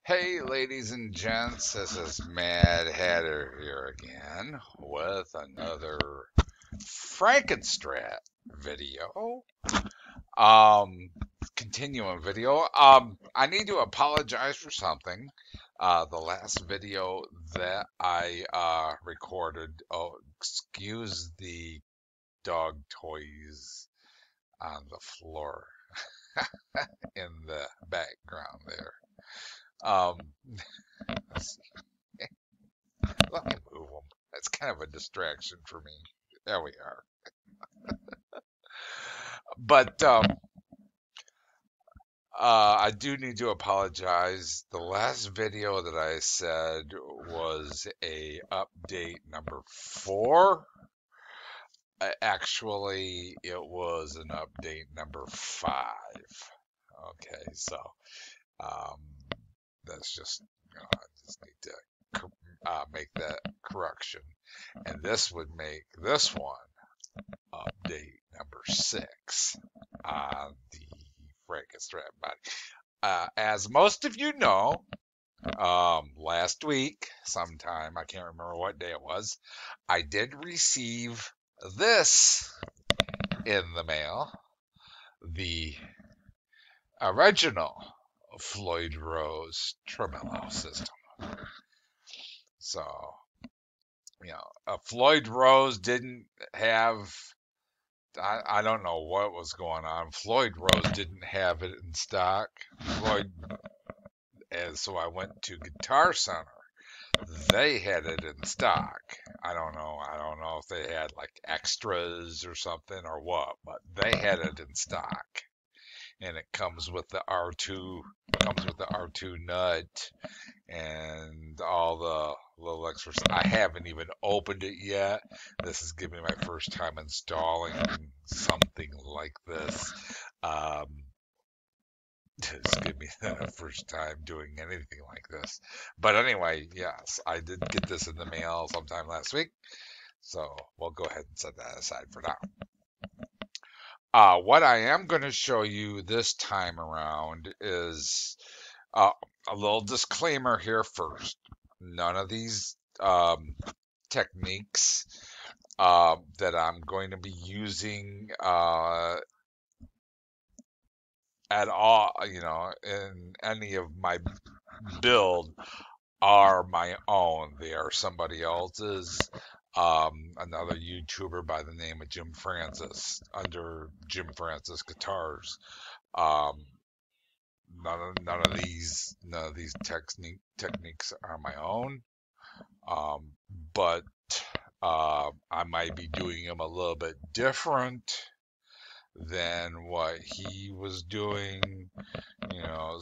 Hey, ladies and gents, this is Mad Hatter here again with another Frankenstrat video. Um, Continuing video. I need to apologize for something. The last video that I recorded, excuse the dog toys on the floor in the background there. Um, Let me move them. That's kind of a distraction for me. There we are. But I do need to apologize. The last video that I said was a update number 4. Actually, it was an update number 5. Okay, so um, that's just, I just need to make that correction. And this would make this one update number 6 on the Frankenstrat body. As most of you know, last week, sometime, I can't remember what day it was, I did receive this in the mail, the original Floyd Rose tremolo system. So, Floyd Rose didn't have, I don't know what was going on. Floyd Rose didn't have it in stock. And so I went to Guitar Center. They had it in stock. I don't know if they had like extras or something or what, but they had it in stock. And it comes with the R2 nut and all the little extras. I haven't even opened it yet. This is giving me my first time installing something like this. It's giving me the first time doing anything like this. But anyway, yes, I did get this in the mail sometime last week. So we'll go ahead and set that aside for now. What I am going to show you this time around is a little disclaimer here first. None of these techniques that I'm going to be using at all, in any of my build are my own. They are somebody else's. Another YouTuber by the name of Jim Francis, under Jim Francis Guitars. None of these techniques are my own. But I might be doing them a little bit different than what he was doing,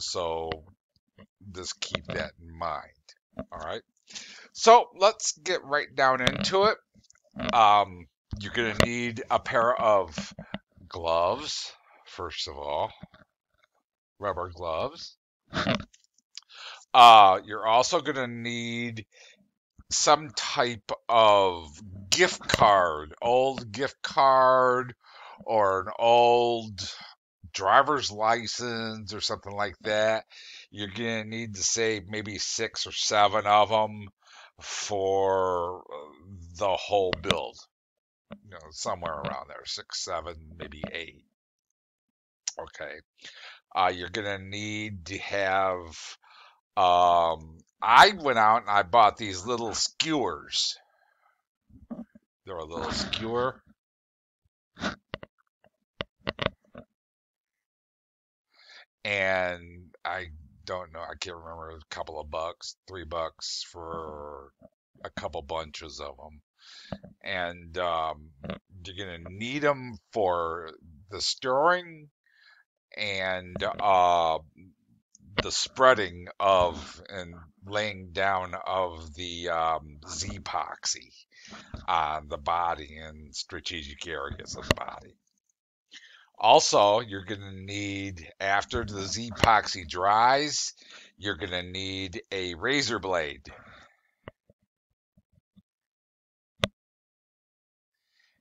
so just keep that in mind. All right. So let's get right down into it. You're going to need a pair of gloves, first of all, rubber gloves. You're also going to need some type of old gift card, or an old driver's license or something like that. You're going to need to save maybe 6 or 7 of them for the whole build. Somewhere around there, 6, 7, maybe 8. Okay. You're going to need to have, I went out and I bought these little skewers. They're a little skewer. And I don't know, I can't remember, a couple of bucks, $3 for a couple bunches of them. And you're going to need them for the stirring and the spreading of and laying down of the Zpoxy on the body and strategic areas of the body. Also, you're going to need, after the Zpoxy dries, you're going to need a razor blade.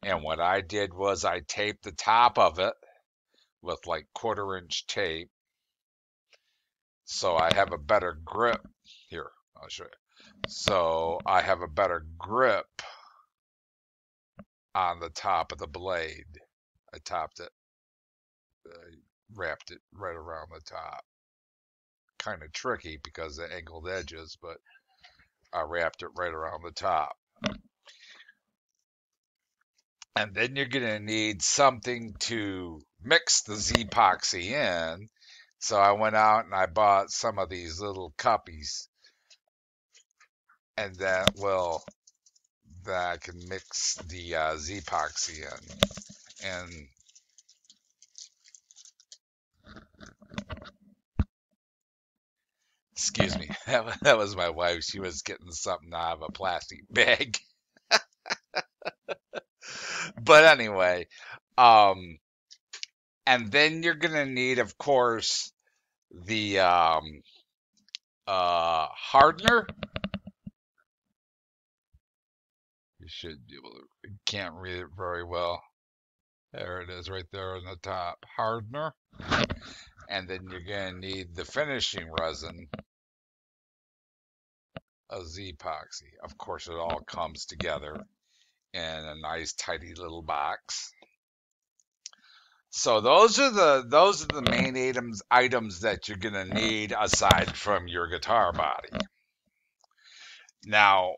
And what I did was I taped the top of it with like 1/4-inch tape So I have a better grip. Here, I'll show you. So I have a better grip on the top of the blade. I topped it, wrapped it right around the top. Kind of tricky because of the angled edges, but I wrapped it right around the top. And then you're going to need something to mix the Zpoxy in. So I went out and I bought some of these little cuppies, and that I can mix the Zpoxy in. And excuse me, that was my wife. She was getting something out of a plastic bag. But anyway, and then you're gonna need, of course, the hardener. You should be able to. You can't read it very well. There it is, right there on the top. Hardener. And then you're gonna need the finishing resin, a Zpoxy. Of course, it all comes together in a nice, tidy little box. So those are the main items that you're gonna need aside from your guitar body. Now,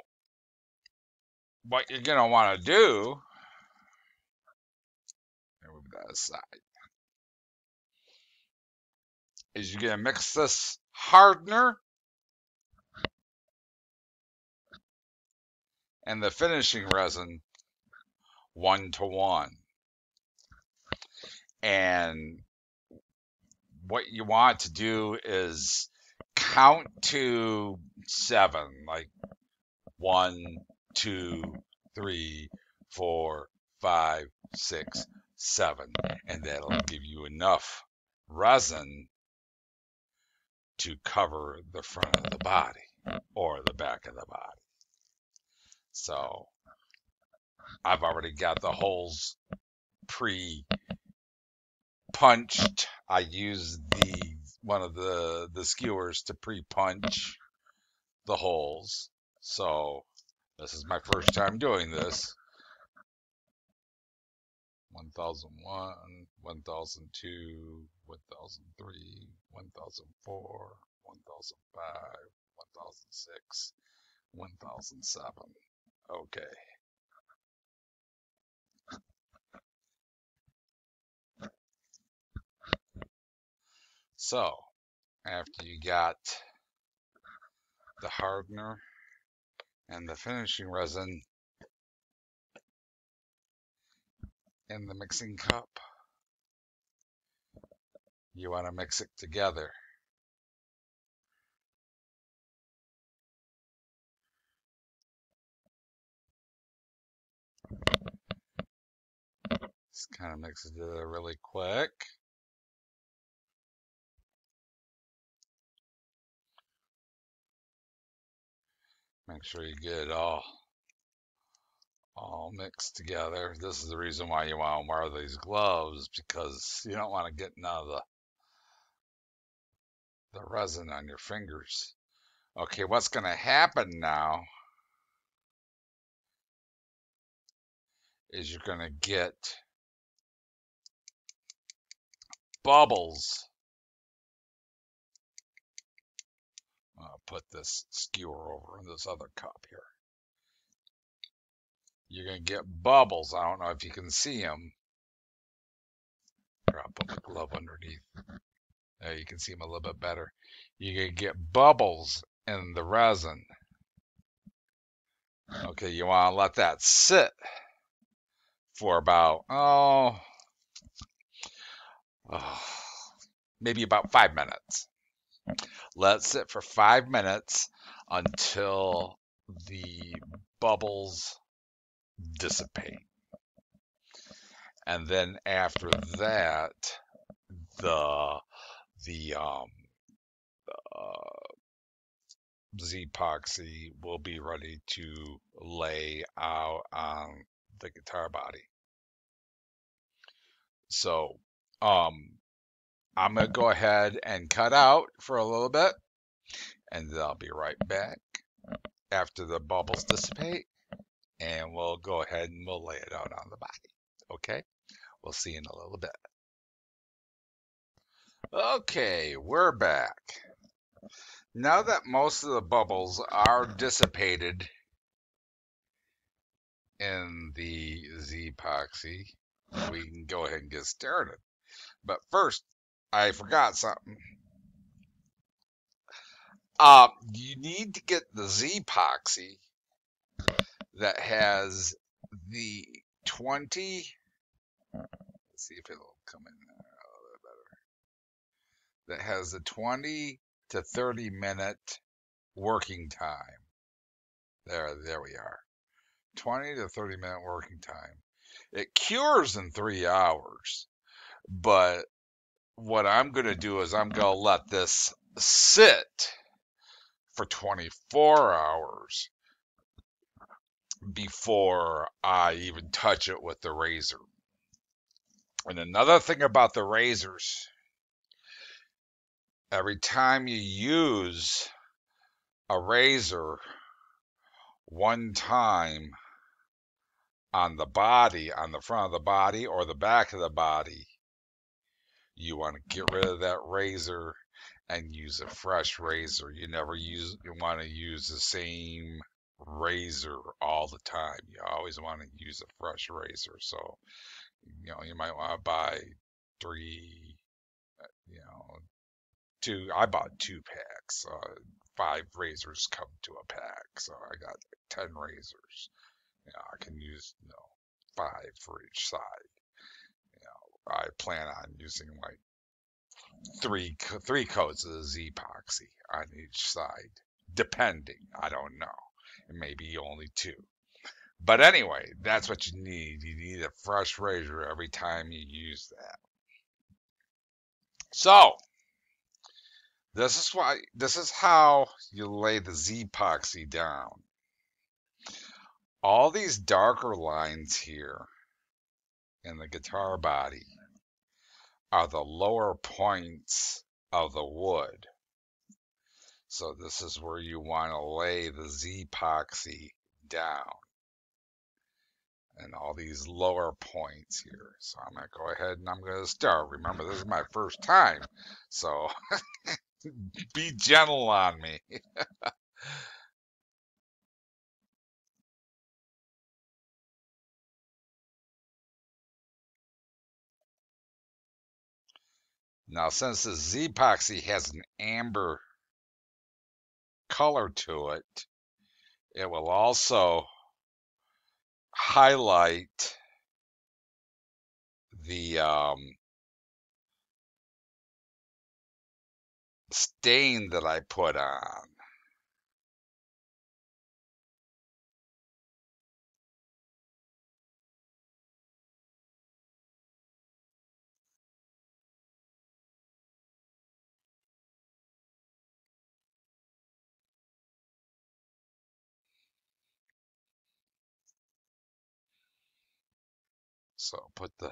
what you're gonna want to do, move that aside, is you're gonna mix this hardener and the finishing resin 1-to-1. And what you want to do is count to 7, like 1, 2, 3, 4, 5, 6, 7, and that'll give you enough resin to cover the front of the body or the back of the body. So I've already got the holes pre-punched. I used one of the skewers to pre-punch the holes. So this is my first time doing this. 1001, 1002, 1003, 1004, 1005, 1006, 1007. Okay. So, after you got the hardener and the finishing resin in the mixing cup, you want to mix it together. Just kind of mix it together really quick. Make sure you get it all mixed together. This is the reason why you want to wear these gloves, because you don't want to get none of the resin on your fingers. Okay, what's going to happen now is you're going to get bubbles. I'll put this skewer over in this other cup here. You're going to get bubbles. I don't know if you can see them. Here, I'll put my glove underneath. There, you can see them a little bit better. You're going to get bubbles in the resin. Okay, you want to let that sit for about, maybe about 5 minutes. Let it sit for 5 minutes until the bubbles dissipate. And then after that, the Zpoxy will be ready to lay out on the guitar body. So, I'm going to go ahead and cut out for a little bit, and then I'll be right back after the bubbles dissipate, and we'll go ahead and we'll lay it out on the body. Okay? We'll see in a little bit. Okay, we're back. Now that most of the bubbles are dissipated in the Zpoxy, we can go ahead and get started. But first, I forgot something. You need to get the Zpoxy that has the 20. Let's see if it'll come in there a little better. That has the 20 to 30 minute working time. There we are. 20 to 30 minute working time. It cures in 3 hours, but what I'm going to do is I'm going to let this sit for 24 hours before I even touch it with the razor. And another thing about the razors, every time you use a razor one time on the body, on the front of the body or the back of the body, you want to get rid of that razor and use a fresh razor. You want to use the same razor all the time. You always want to use a fresh razor. So, you might want to buy 3, I bought 2 packs. 5 razors come to a pack. So I got 10 razors. I can use, 5 for each side. I plan on using like three coats of the Zpoxy on each side, depending. I don't know. It may be only 2. But anyway, that's what you need. You need a fresh razor every time you use that. So, this is how you lay the Zpoxy down. All these darker lines here in the guitar body are the lower points of the wood. So this is where you want to lay the Zpoxy down. And all these lower points here. So I'm going to go ahead and I'm going to start. Remember, this is my first time. So be gentle on me. Now, since the Zpoxy has an amber color to it, it will also highlight the stain that I put on. So put the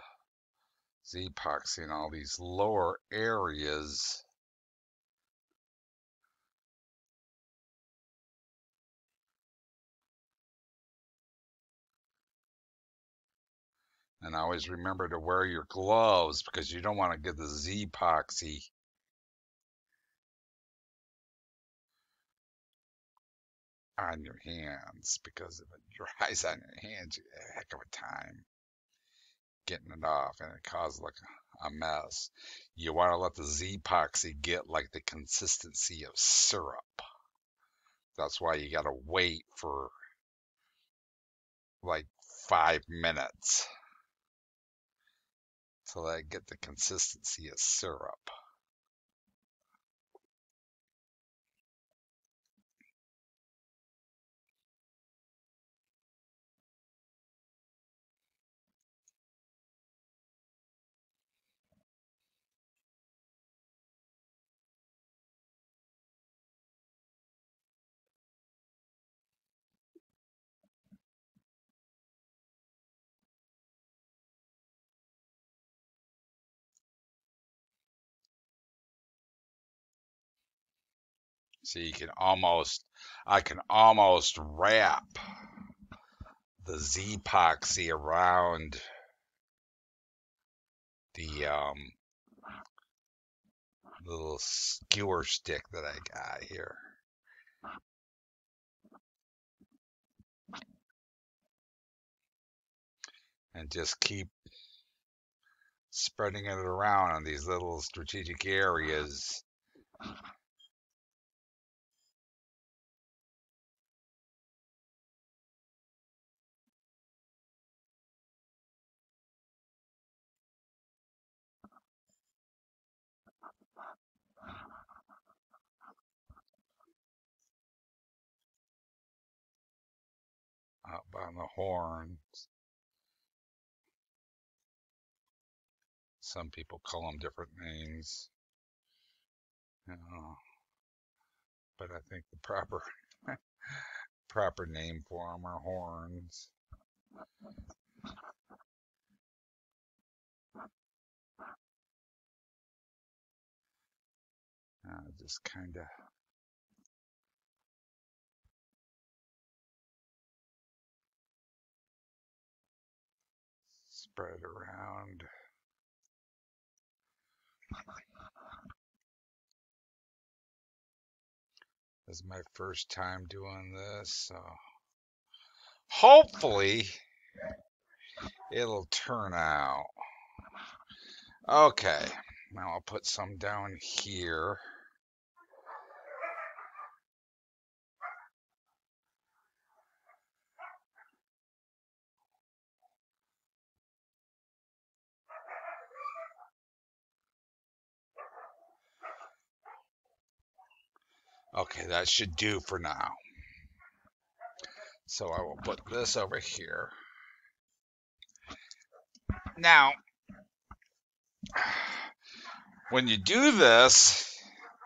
Zpoxy in all these lower areas. And always remember to wear your gloves because you don't want to get the Zpoxy on your hands, because if it dries on your hands, you have a heck of a time getting it off, and it causes like a mess. You want to let the Zpoxy get like the consistency of syrup. That's why you got to wait for like 5 minutes till I get the consistency of syrup. So I can almost wrap the Zpoxy around the little skewer stick that I got here. And just keep spreading it around on these little strategic areas. Up on the horn. Some people call them different names, you know, but I think the proper name for them are horns. Just kind of spread around. This is my first time doing this, so hopefully it'll turn out. Okay, now I'll put some down here. Okay, that should do for now. So I will put this over here. Now, when you do this,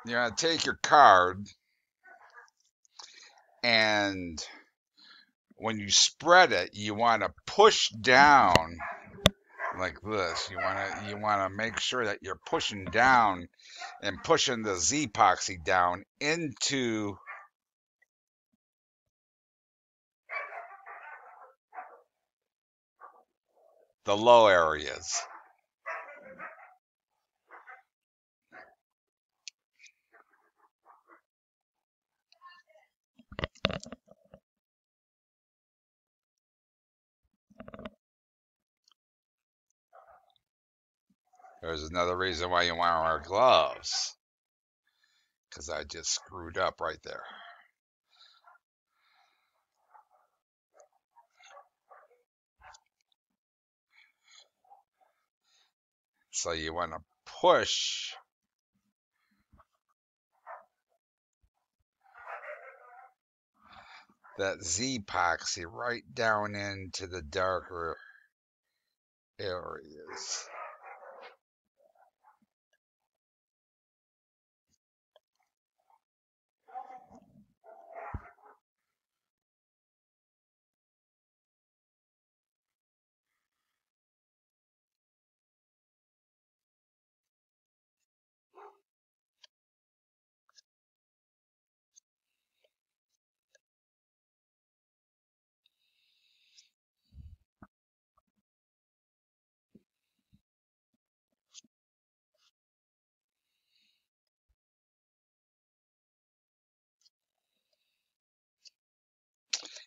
you're going to take your card, and when you spread it, you want to push down like this. You want to make sure that you're pushing down and pushing the Zpoxy down into the low areas. There's another reason why you want to wear gloves, because I just screwed up right there. So you want to push that Zpoxy right down into the darker areas.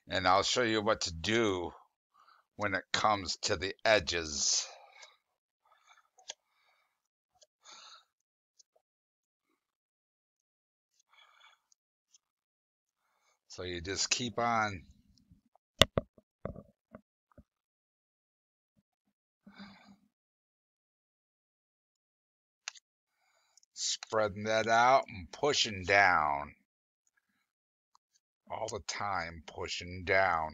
And I'll show you what to do when it comes to the edges. So you just keep on spreading that out and pushing down all the time, pushing down,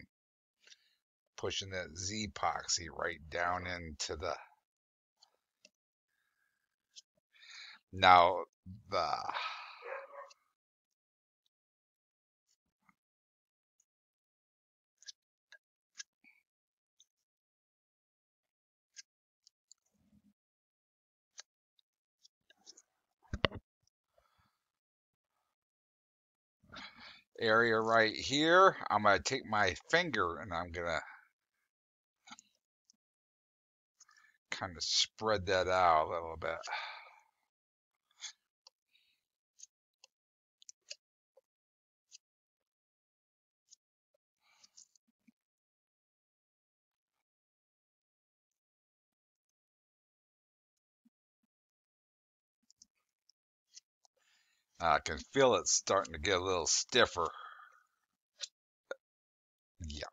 pushing that Zpoxy right down into the. Now the area right here, I'm going to take my finger and I'm going to kind of spread that out a little bit. I can feel it starting to get a little stiffer. Yeah.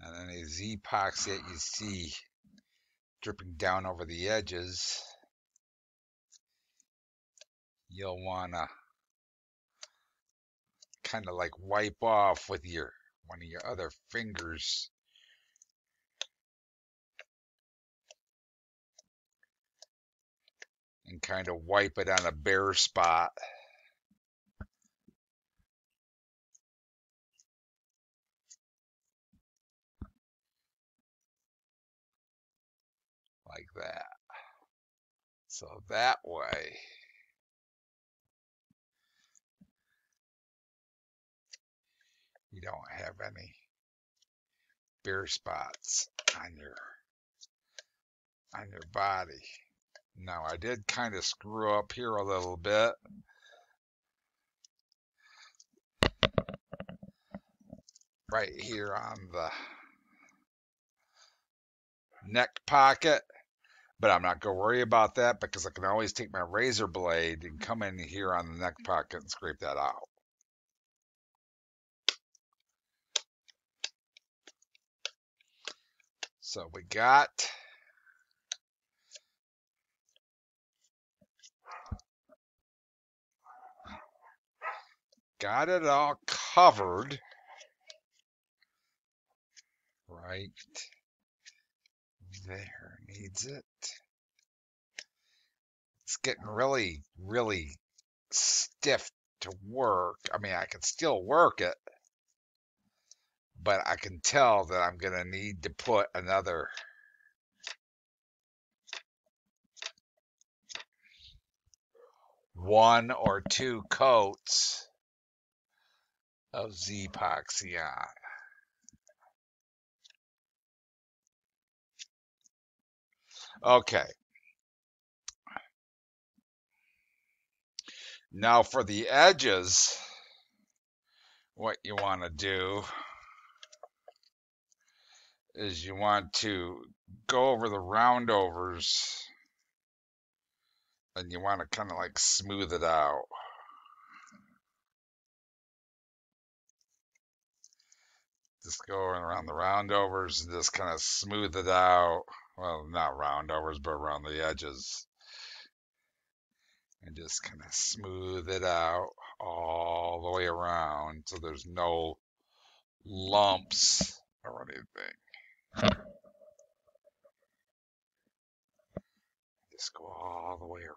And any Zpoxy that you see dripping down over the edges, you'll want to kind of like wipe off with one of your other fingers. And kind of wipe it on a bare spot. Like that. So that way, you don't have any bare spots on your body. Now I did kind of screw up here a little bit. Right here on the neck pocket. But I'm not going to worry about that because I can always take my razor blade and come in here on the neck pocket and scrape that out. So we got it all covered right there. Needs it. It's getting really, really stiff to work. I mean, I can still work it, but I can tell that I'm going to need to put another one or two coats of Zpoxy on. Okay. Now for the edges, what you want to do is you want to go over the roundovers and you want to kind of like smooth it out. Just go around the roundovers and just kind of smooth it out. Well, not roundovers, but around the edges. And just kind of smooth it out all the way around so there's no lumps or anything. Just go all the way around.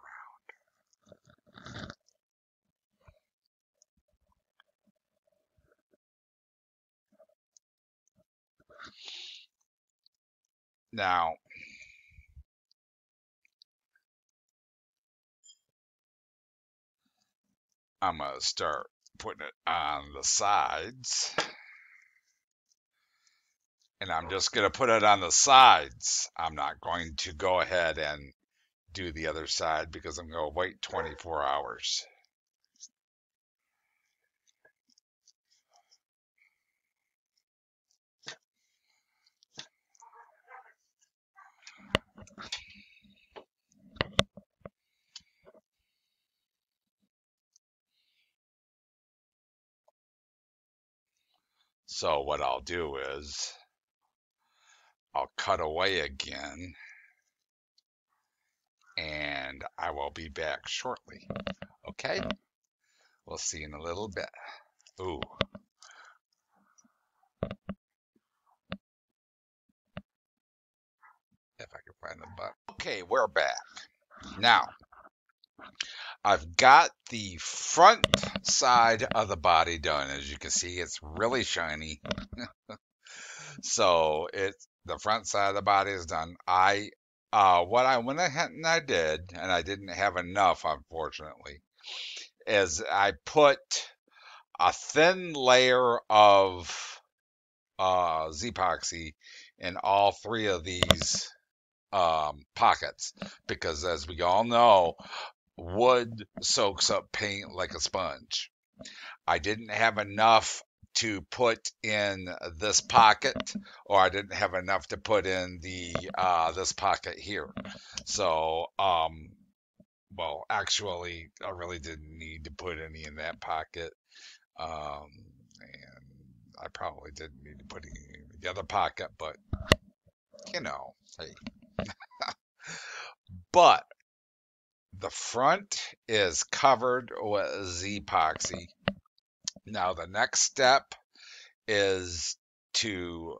Now, I'm going to start putting it on the sides. And I'm just going to put it on the sides. I'm not going to go ahead and do the other side because I'm going to wait 24 hours. So what I'll do is I'll cut away again and I will be back shortly. Okay? We'll see in a little bit. Ooh. If I can find the button. Okay, we're back. Now, I've got the front side of the body done. As you can see, it's really shiny. So the front side of the body is done. What I went ahead and I did, and I didn't have enough, unfortunately, is I put a thin layer of Zpoxy in all three of these pockets, because as we all know, wood soaks up paint like a sponge. I didn't have enough to put in this pocket, or I didn't have enough to put in the this pocket here. So, well, actually, I really didn't need to put any in that pocket, and I probably didn't need to put any in the other pocket, but hey. But the front is covered with Zpoxy. Now the next step is to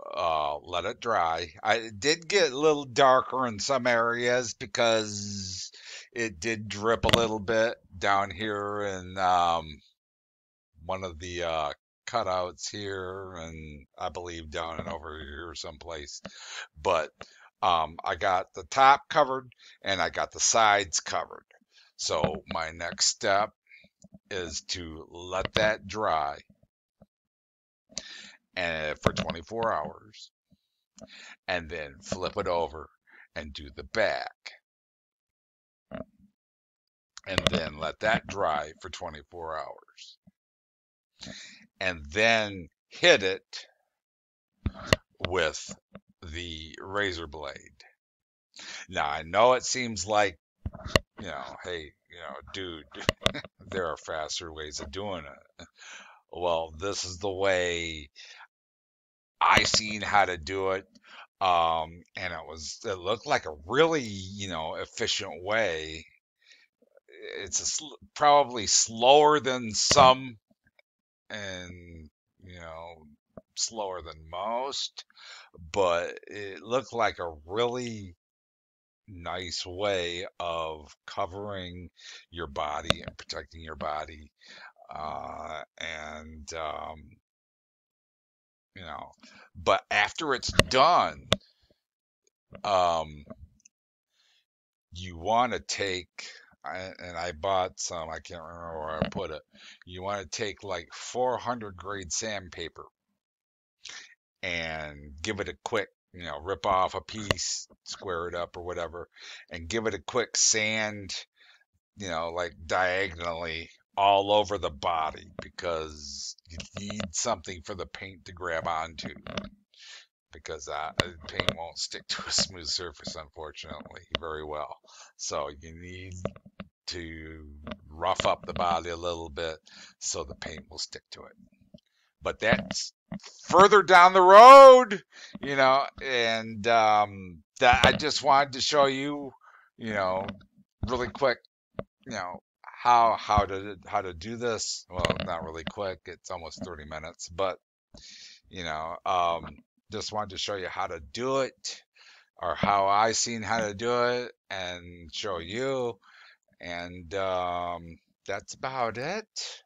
let it dry. It did get a little darker in some areas because it did drip a little bit down here in one of the cutouts here, and I believe down and over here someplace. But I got the top covered and I got the sides covered. So my next step is to let that dry and for 24 hours, and then flip it over and do the back, and then let that dry for 24 hours, and then hit it with the razor blade. Now I know it seems like, hey, dude, there are faster ways of doing it. Well, this is the way I seen how to do it. And it looked like a really, efficient way. It's probably slower than some, and, slower than most, but it looked like a really nice way of covering your body and protecting your body. And, but after it's done, you want to take, and I bought some, I can't remember where I put it. You want to take like 400 grade sandpaper and give it a quick, rip off a piece, square it up or whatever, and give it a quick sand, like diagonally all over the body, because you need something for the paint to grab onto, because paint won't stick to a smooth surface, unfortunately, very well. So you need to rough up the body a little bit so the paint will stick to it. But that's further down the road, and that I just wanted to show you, really quick, how to do this. Well, not really quick. It's almost 30 minutes, but just wanted to show you how to do it, or how I seen how to do it, and show you. And that's about it.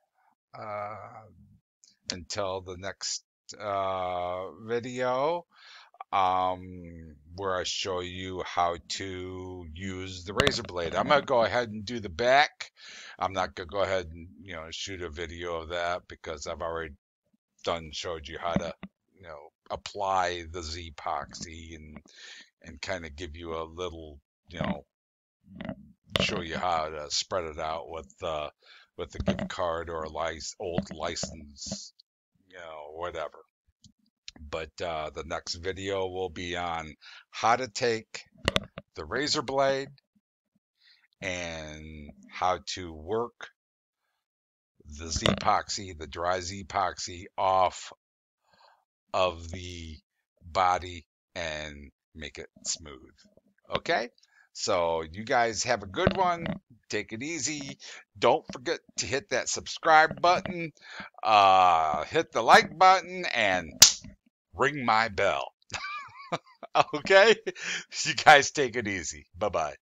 Until the next video, where I show you how to use the razor blade. I'm gonna go ahead and do the back. I'm not gonna go ahead and shoot a video of that, because I've already showed you how to apply the Zpoxy, and kind of give you a little, show you how to spread it out with a gift card or old license, whatever. But the next video will be on how to take the razor blade and how to work the Zpoxy, the dry Zpoxy, off of the body and make it smooth. Okay? So you guys have a good one. Take it easy. Don't forget to hit that subscribe button, hit the like button, and ring my bell. Okay? You guys take it easy. Bye-bye.